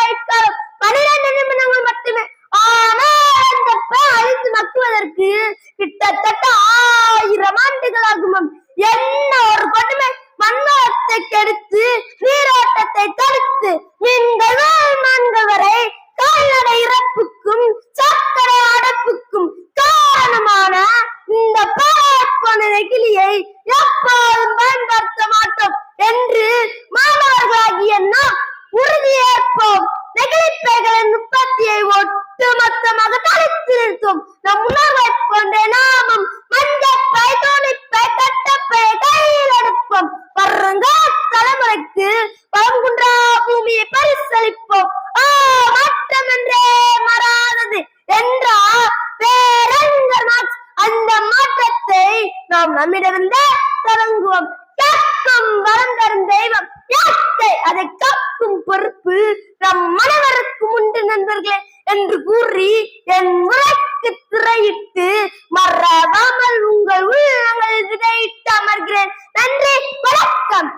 ஆயுட்காலம் 12 நிமிடங்கள் மட்டுமே. ஆனால் அந்த அழித்து மக்குவதற்கு கிட்டத்தட்ட 1000 ஆண்டுகள் ஆகுமாம். என்ன ஒரு கொடுமை! மண்வளத்தை கெடுத்து நீரோட்டத்தை தடுத்து மீன்கள் மான்கள் வரை கால்நடை இறப்புக்கும் சர்க்கரை அடப்புக்கும் காரணமான இந்த போன நெகிழியை எப்போதும் பயன்படுத்த மாட்டோம் என்று மாணவர்களாகிய நாம் உறுதியேற்போம். நெகிழிப்பைகளின் உற்பத்தியை ஒட்டுமொத்தமாக தடுத்து நிறுத்தும். நம் உணர்வை கொண்ட நாமும் மஞ்சப்பை துணிப்பை கட்டப்பையை கையில் எடுப்போம். வருங்கால தலைமுறைக்கு வளங்குன்றா பூமியை பரிசளிப்போம். மாற்றம் என்றே மாறாதது என்றார் பேரறிஞர் மார்க்ஸ். அந்த மாற்றத்தை நாம் நம்மிடமிருந்தே தொடங்குவோம். கேட்கும் வரம் தரும் தெய்வம் இயற்கை, அதை காக்கும் பொறுப்பு நம் அனைவருக்கும் உண்டு நண்பர்களே என்று கூறி என் உரைக்கு திரையிட்டு மறவாமல் உங்கள் உள்ளங்கள் விதையிட்டு அமர்கிறேன். நன்றி, வணக்கம்.